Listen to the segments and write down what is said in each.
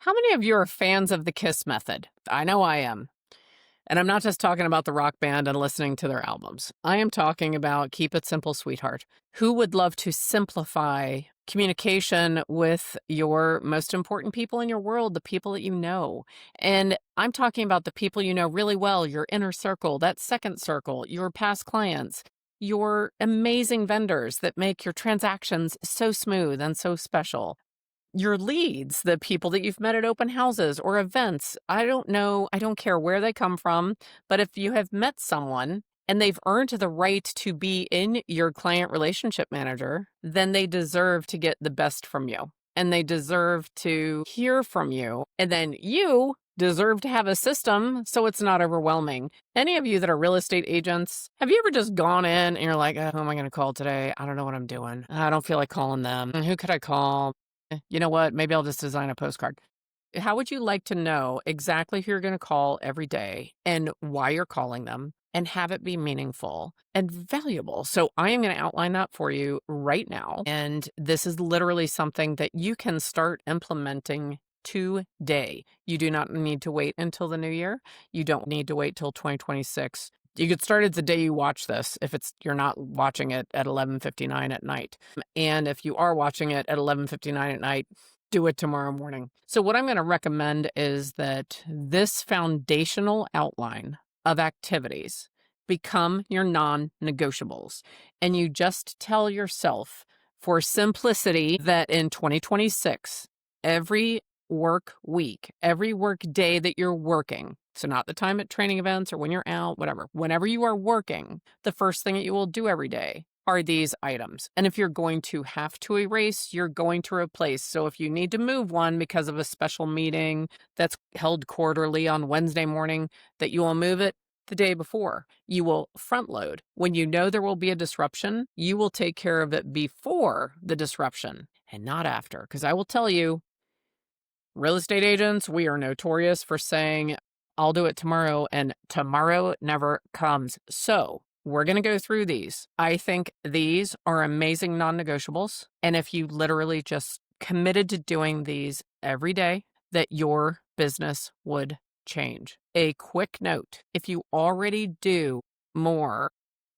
How many of you are fans of the KISS method? I know I am. And I'm not just talking about the rock band and listening to their albums. I am talking about keep it simple, sweetheart. Who would love to simplify communication with your most important people in your world, the people that you know? And I'm talking about the people you know really well, your inner circle, that second circle, your past clients, your amazing vendors that make your transactions so smooth and so special, your leads, the people that you've met at open houses or events. I don't know, I don't care where they come from, but if you have met someone and they've earned the right to be in your client relationship manager, then they deserve to get the best from you. And they deserve to hear from you. And then you deserve to have a system so it's not overwhelming. Any of you that are real estate agents, have you ever just gone in and you're like, oh, who am I going to call today? I don't know what I'm doing. I don't feel like calling them. Who could I call? You know what? Maybe I'll just design a postcard. How would you like to know exactly who you're going to call every day and why you're calling them and have it be meaningful and valuable? So I am going to outline that for you right now. And this is literally something that you can start implementing today. You do not need to wait until the new year. You don't need to wait till 2026. You could start it the day you watch this if you're not watching it at 11:59 at night. And if you are watching it at 11:59 at night, do it tomorrow morning. So what I'm going to recommend is that this foundational outline of activities become your non-negotiables. And you just tell yourself, for simplicity, that in 2026, every work week, every work day that you're working, so not the time at training events or when you're out, whatever, whenever you are working, the first thing that you will do every day are these items. And if you're going to have to erase, you're going to replace. So if you need to move one because of a special meeting that's held quarterly on Wednesday morning, that you will move it the day before. You will front load. When you know there will be a disruption, you will take care of it before the disruption and not after. Because I will tell you, real estate agents, we are notorious for saying, I'll do it tomorrow, and tomorrow never comes. So we're going to go through these. I think these are amazing non-negotiables. And if you literally just committed to doing these every day, that your business would change. A quick note, if you already do more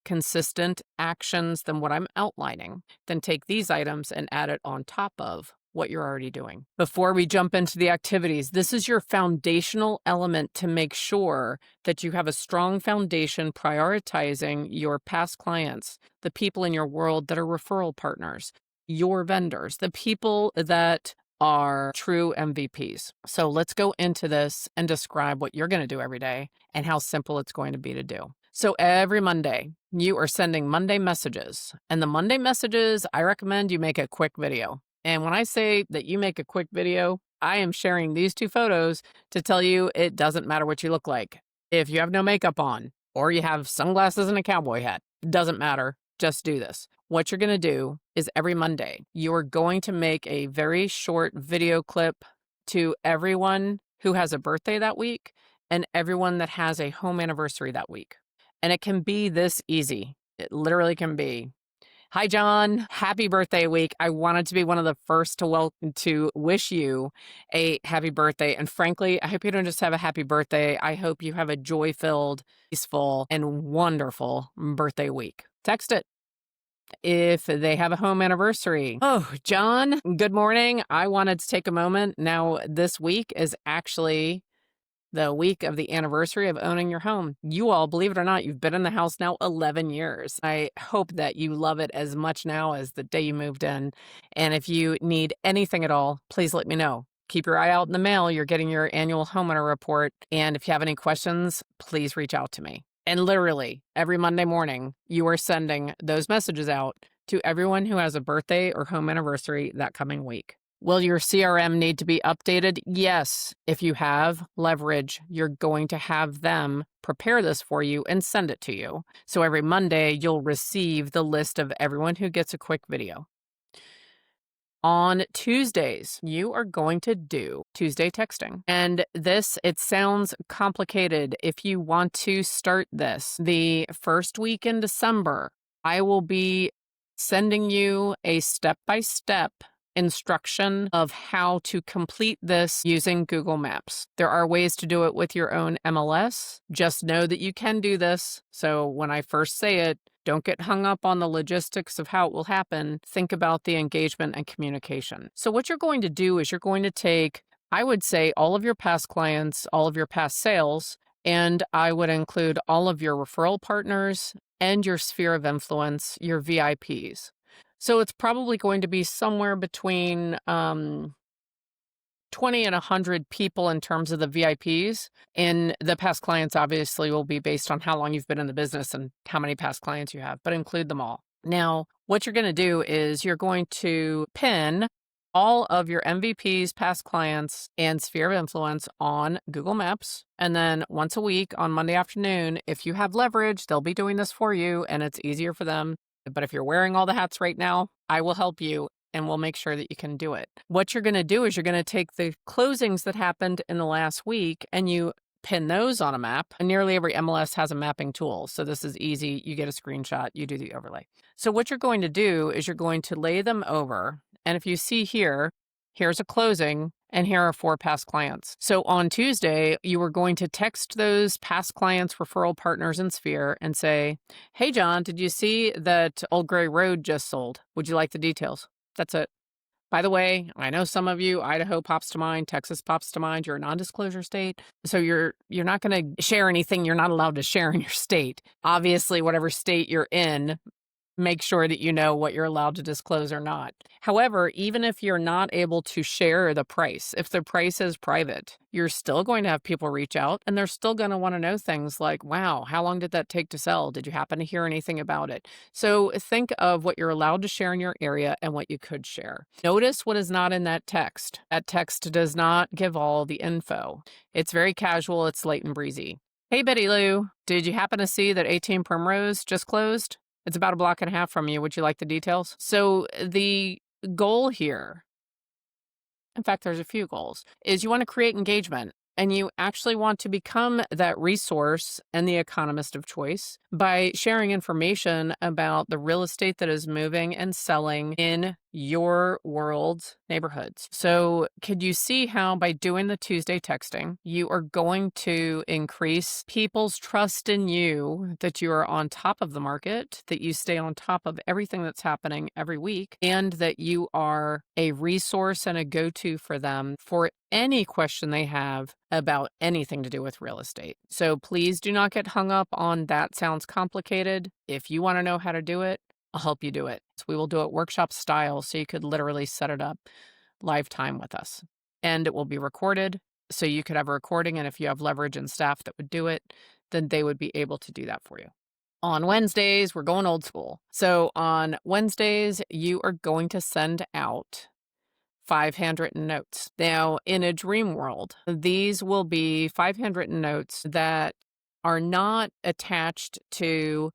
consistent actions than what I'm outlining, then take these items and add it on top of what you're already doing. Before we jump into the activities, this is your foundational element to make sure that you have a strong foundation prioritizing your past clients, the people in your world that are referral partners, your vendors, the people that are true MVPs. So let's go into this and describe what you're going to do every day and how simple it's going to be to do. So every Monday, you are sending Monday messages. And the Monday messages, I recommend you make a quick video. And when I say that you make a quick video, I am sharing these two photos to tell you it doesn't matter what you look like. If you have no makeup on or you have sunglasses and a cowboy hat, it doesn't matter. Just do this. What you're going to do is every Monday, you're going to make a very short video clip to everyone who has a birthday that week and everyone that has a home anniversary that week. And it can be this easy. It literally can be, hi, John, happy birthday week. I wanted to be one of the first to wish you a happy birthday. And frankly, I hope you don't just have a happy birthday. I hope you have a joy-filled, peaceful, and wonderful birthday week. Text it. If they have a home anniversary, oh, John, good morning. I wanted to take a moment. Now, this week is actually the week of the anniversary of owning your home. You all, believe it or not, you've been in the house now 11 years. I hope that you love it as much now as the day you moved in. And if you need anything at all, please let me know. Keep your eye out in the mail. You're getting your annual homeowner report. And if you have any questions, please reach out to me. And literally every Monday morning, you are sending those messages out to everyone who has a birthday or home anniversary that coming week. Will your CRM need to be updated? Yes. If you have leverage, you're going to have them prepare this for you and send it to you. So every Monday, you'll receive the list of everyone who gets a quick video. On Tuesdays, you are going to do Tuesday texting. And this, it sounds complicated. If you want to start this, the first week in December, I will be sending you a step-by-step instruction of how to complete this using Google Maps. There are ways to do it with your own MLS. Just know that you can do this. So when I first say it, don't get hung up on the logistics of how it will happen. Think about the engagement and communication. So what you're going to do is you're going to take, I would say, all of your past clients, all of your past sales, and I would include all of your referral partners and your sphere of influence, your VIPs. So it's probably going to be somewhere between 20 and 100 people in terms of the VIPs. And the past clients obviously will be based on how long you've been in the business and how many past clients you have, but include them all. Now, what you're going to do is you're going to pin all of your MVPs, past clients, and sphere of influence on Google Maps. And then once a week on Monday afternoon, if you have leverage, they'll be doing this for you and it's easier for them. But if you're wearing all the hats right now, I will help you and we'll make sure that you can do it. What you're going to do is you're going to take the closings that happened in the last week and you pin those on a map. And nearly every MLS has a mapping tool. So this is easy. You get a screenshot, you do the overlay. So what you're going to do is you're going to lay them over. And if you see here, here's a closing and here are 4 past clients. So on Tuesday, you were going to text those past clients, referral partners, and Sphere and say, hey, John, did you see that Old Gray Road just sold? Would you like the details? That's it. By the way, I know some of you, Idaho pops to mind, Texas pops to mind, you're a non-disclosure state. So you're not going to share anything you're not allowed to share in your state. Obviously, whatever state you're in, make sure that you know what you're allowed to disclose or not. However, even if you're not able to share the price, if the price is private, you're still going to have people reach out and they're still going to want to know things like, wow, how long did that take to sell? Did you happen to hear anything about it? So think of what you're allowed to share in your area and what you could share. Notice what is not in that text. That text does not give all the info. It's very casual. It's light and breezy. Hey, Betty Lou, did you happen to see that 18 Primrose just closed? It's about a block and a half from you. Would you like the details? So the goal here, in fact, there's a few goals, is you want to create engagement and you actually want to become that resource and the economist of choice by sharing information about the real estate that is moving and selling in your world's neighborhoods. So could you see how by doing the Tuesday texting, you are going to increase people's trust in you, that you are on top of the market, that you stay on top of everything that's happening every week, and that you are a resource and a go-to for them for any question they have about anything to do with real estate. So please do not get hung up on that sounds complicated. If you want to know how to do it, I'll help you do it. So we will do it workshop style, so you could literally set it up live time with us. And it will be recorded, so you could have a recording, and if you have leverage and staff that would do it, then they would be able to do that for you. On Wednesdays, we're going old school. So on Wednesdays, you are going to send out 5 handwritten notes. Now, in a dream world, these will be 5 handwritten notes that are not attached to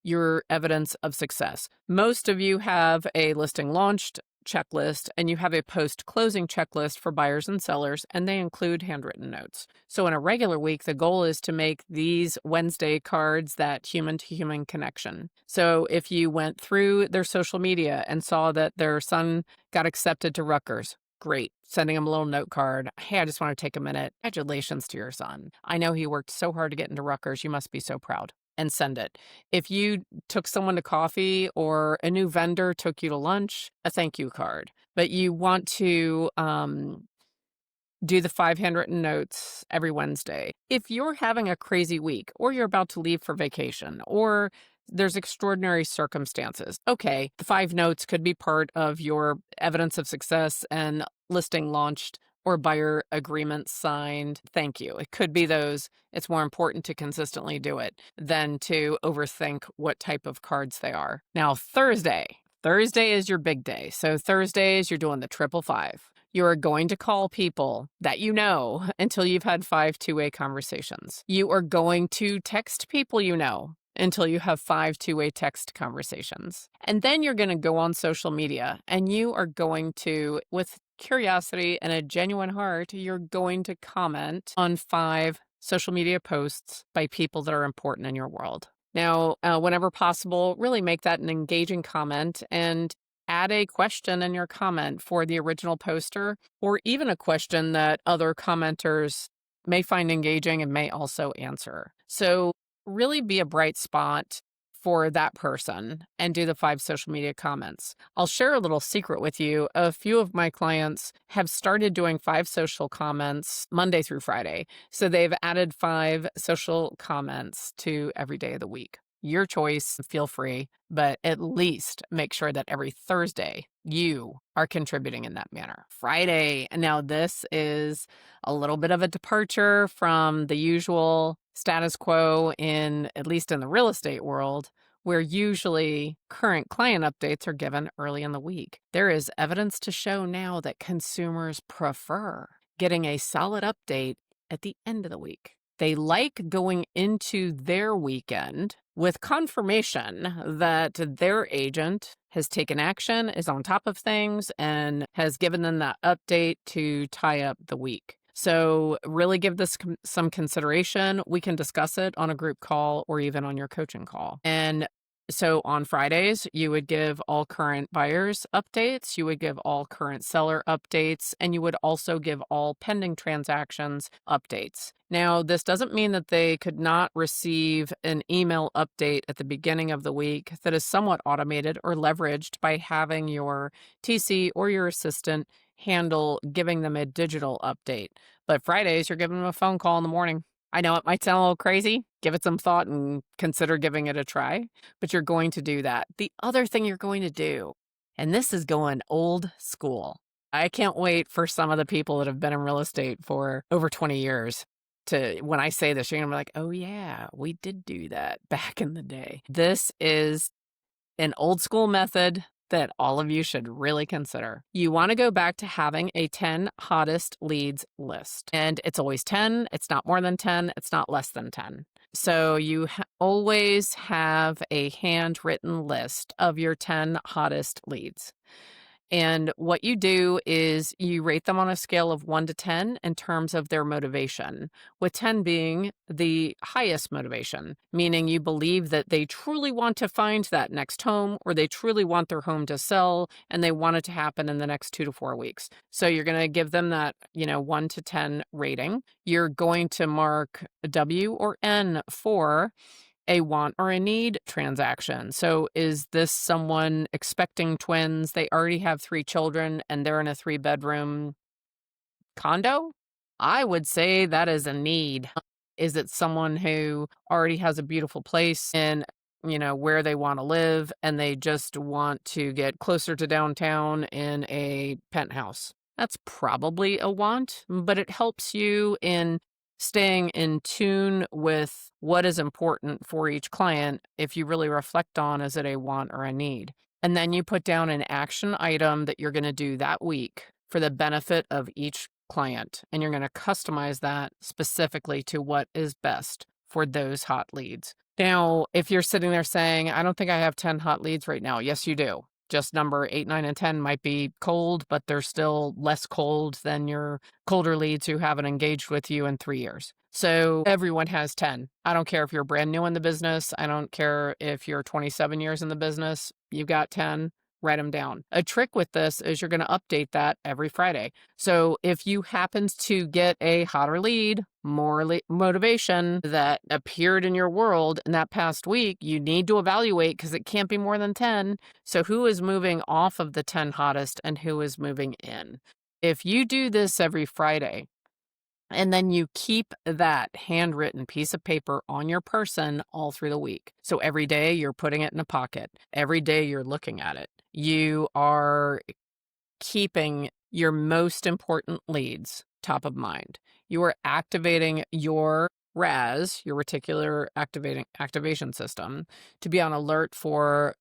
your evidence of success. Most of you have a listing launched checklist and you have a post-closing checklist for buyers and sellers, and they include handwritten notes. So in a regular week, the goal is to make these Wednesday cards that human-to-human connection. So if you went through their social media and saw that their son got accepted to Rutgers, great. Sending them a little note card. Hey, I just want to take a minute. Congratulations to your son. I know he worked so hard to get into Rutgers. You must be so proud. And send it. If you took someone to coffee or a new vendor took you to lunch, a thank you card. But you want to do the 5 handwritten notes every Wednesday. If you're having a crazy week or you're about to leave for vacation or there's extraordinary circumstances, okay, the 5 notes could be part of your evidence of success and listing launched or buyer agreement signed. Thank you. It could be those. It's more important to consistently do it than to overthink what type of cards they are. Now, Thursday is your big day. So Thursdays, you're doing the 555. You are going to call people that you know until you've had 5 two-way conversations. You are going to text people you know until you have 5 two-way text conversations. And then you're going to go on social media and you are going to, with curiosity and a genuine heart, you're going to comment on 5 social media posts by people that are important in your world. Now, whenever possible, really make that an engaging comment and Add a question in your comment for the original poster, or even a question that other commenters may find engaging and may also answer. So really be a bright spot for that person and do the 5 social media comments. I'll share a little secret with you. A few of my clients have started doing 5 social comments Monday through Friday. So they've added 5 social comments to every day of the week. Your choice, feel free, but at least make sure that every Thursday you are contributing in that manner. Friday, now this is a little bit of a departure from the usual status quo in, at least in the real estate world, where usually current client updates are given early in the week. There is evidence to show now that consumers prefer getting a solid update at the end of the week. They like going into their weekend with confirmation that their agent has taken action, is on top of things, and has given them that update to tie up the week. So really give this some consideration. We can discuss it on a group call or even on your coaching call. And so on Fridays, you would give all current buyers updates, you would give all current seller updates, and you would also give all pending transactions updates. Now, this doesn't mean that they could not receive an email update at the beginning of the week that is somewhat automated or leveraged by having your TC or your assistant handle giving them a digital update. But Fridays, you're giving them a phone call in the morning. I know it might sound a little crazy. Give it some thought and consider giving it a try, but you're going to do that. The other thing you're going to do, and this is going old school. I can't wait for some of the people that have been in real estate for over 20 years to, when I say this, you're going to be like, oh yeah, we did do that back in the day. This is an old school method that all of you should really consider. You want to go back to having a 10 hottest leads list. And it's always 10. It's not more than 10. It's not less than 10. So you always have a handwritten list of your 10 hottest leads. And what you do is you rate them on a scale of 1 to 10 in terms of their motivation, with 10 being the highest motivation, meaning you believe that they truly want to find that next home, or they truly want their home to sell and they want it to happen in the next 2 to 4 weeks. So you're going to give them that, 1 to 10 rating. You're going to mark W or N for a want or a need transaction. So is this someone expecting twins? They already have 3 children and they're in a 3-bedroom condo? I would say that is a need. Is it someone who already has a beautiful place in, where they want to live, and they just want to get closer to downtown in a penthouse? That's probably a want, but it helps you in staying in tune with what is important for each client if you really reflect on, is it a want or a need? And then you put down an action item that you're going to do that week for the benefit of each client. And you're going to customize that specifically to what is best for those hot leads. Now, if you're sitting there saying, I don't think I have 10 hot leads right now. Yes, you do. Just number 8, 9, and 10 might be cold, but they're still less cold than your colder leads who haven't engaged with you in 3 years. So everyone has 10. I don't care if you're brand new in the business. I don't care if you're 27 years in the business. You've got 10. Write them down. A trick with this is you're going to update that every Friday. So if you happen to get a hotter lead, more motivation that appeared in your world in that past week, you need to evaluate, because it can't be more than 10. So who is moving off of the 10 hottest and who is moving in? If you do this every Friday, and then you keep that handwritten piece of paper on your person all through the week. So every day you're putting it in a pocket. Every day you're looking at it. You are keeping your most important leads top of mind. You are activating your RAS, your reticular activation system, to be on alert for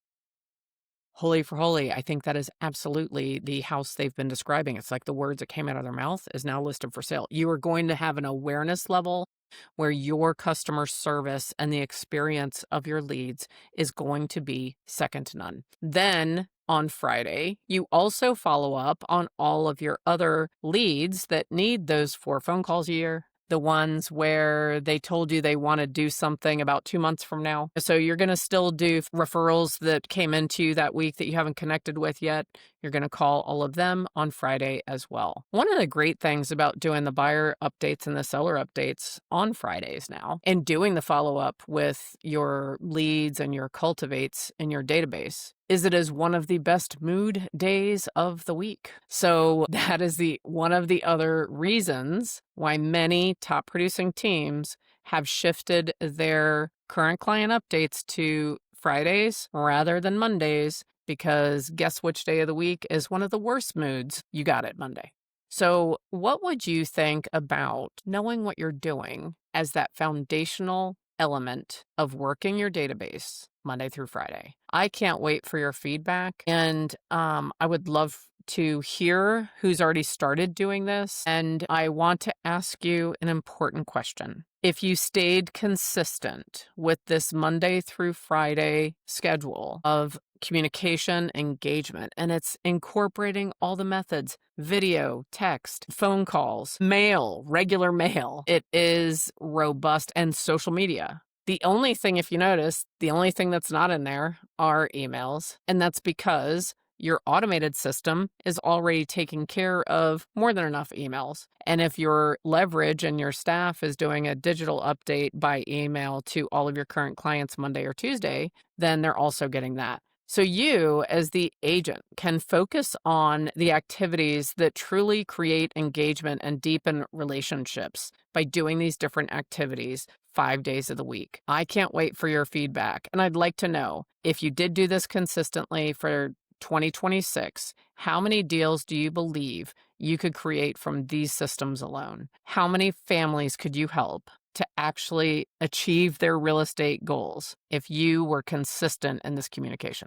holy for holy. I think that is absolutely the house they've been describing. It's like the words that came out of their mouth is now listed for sale. You are going to have an awareness level where your customer service and the experience of your leads is going to be second to none. Then on Friday, you also follow up on all of your other leads that need those 4 phone calls a year, the ones where they told you they want to do something about 2 months from now. So you're going to still do referrals that came into you that week that you haven't connected with yet. You're going to call all of them on Friday as well. One of the great things about doing the buyer updates and the seller updates on Fridays now and doing the follow-up with your leads and your cultivates in your database is it is one of the best mood days of the week. So that is one of the other reasons why many top producing teams have shifted their current client updates to Fridays rather than Mondays, because guess which day of the week is one of the worst moods? You got it, Monday. So what would you think about knowing what you're doing as that foundational element of working your database Monday through Friday? I can't wait for your feedback, and I would love to hear who's already started doing this. And I want to ask you an important question. If you stayed consistent with this Monday through Friday schedule of communication engagement, and it's incorporating all the methods, video, text, phone calls, mail, regular mail, it is robust, and social media. The only thing, if you notice, the only thing that's not in there are emails, and that's because your automated system is already taking care of more than enough emails. And if your leverage and your staff is doing a digital update by email to all of your current clients Monday or Tuesday, then they're also getting that. So you, as the agent, can focus on the activities that truly create engagement and deepen relationships by doing these different activities 5 days of the week. I can't wait for your feedback. And I'd like to know, if you did do this consistently for 2026, how many deals do you believe you could create from these systems alone? How many families could you help to actually achieve their real estate goals if you were consistent in this communication?